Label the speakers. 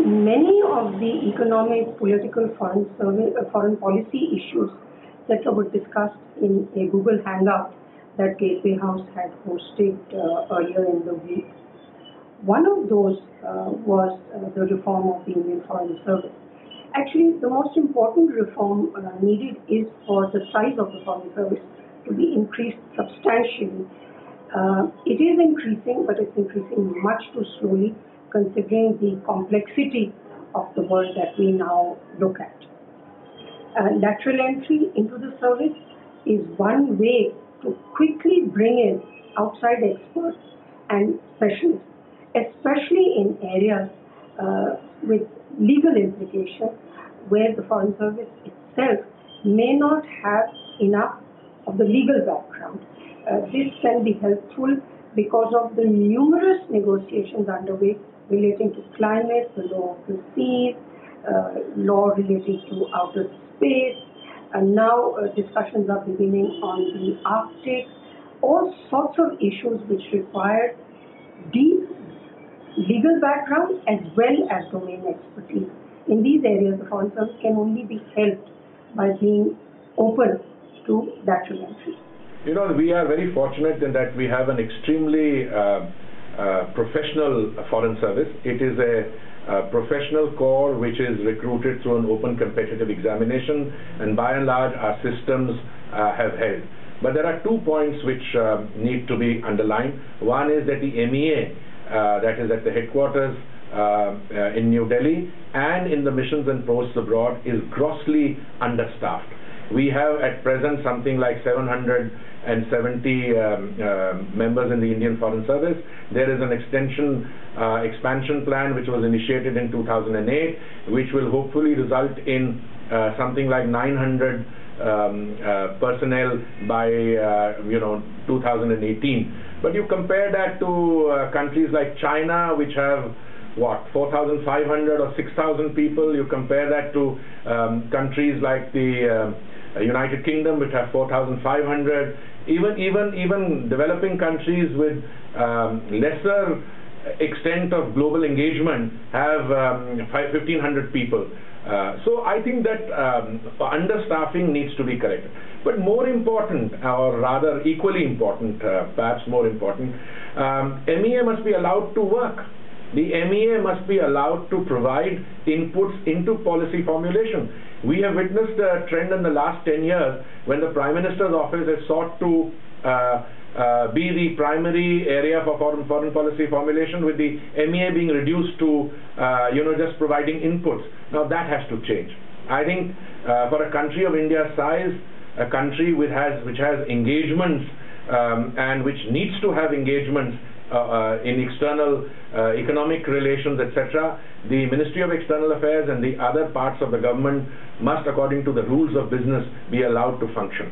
Speaker 1: many of the economic, political, foreign policy issues that were discussed in a Google Hangout that Gateway House had hosted earlier in the week. One of those was the reform of the Indian Foreign Service. Actually, the most important reform needed is for the size of the Foreign Service to be increased substantially. It is increasing, but it's increasing much too slowly considering the complexity of the world that we now look at. Lateral entry into the service is one way to quickly bring in outside experts and specialists, especially in areas with legal implications where the Foreign Service itself may not have enough of the legal background. This can be helpful because of the numerous negotiations underway relating to climate, the law of the seas, law relating to outer space, and now discussions are beginning on the Arctic, all sorts of issues which require deep legal background as well as domain expertise. In these areas, the Foreign Service can only be helped by being open to lateral entry.
Speaker 2: You know, we are very fortunate in that we have an extremely professional Foreign Service. It is a professional corps which is recruited through an open competitive examination, and by and large our systems have held. But there are 2 points which need to be underlined. One is that the MEA, that is at the headquarters in New Delhi and in the missions and posts abroad, is grossly understaffed. We have at present something like 770 members in the Indian Foreign Service. There is an expansion plan which was initiated in 2008, which will hopefully result in something like 900 personnel by 2018. But you compare that to countries like China, which have 4,500 or 6,000 people. You compare that to countries like the United Kingdom, which have 4,500. Even developing countries with lesser extent of global engagement have 1,500 people. So I think that understaffing needs to be corrected. But more important, or rather equally important, perhaps more important, MEA must be allowed to work. The MEA must be allowed to provide inputs into policy formulation. We have witnessed a trend in the last 10 years when the Prime Minister's office has sought to be the primary area for foreign policy formulation, with the MEA being reduced to just providing inputs. Now that has to change. I think for a country of India's size, a country which has engagements and which needs to have engagements in external economic relations, etc., the Ministry of External Affairs and the other parts of the government must, according to the rules of business, be allowed to function.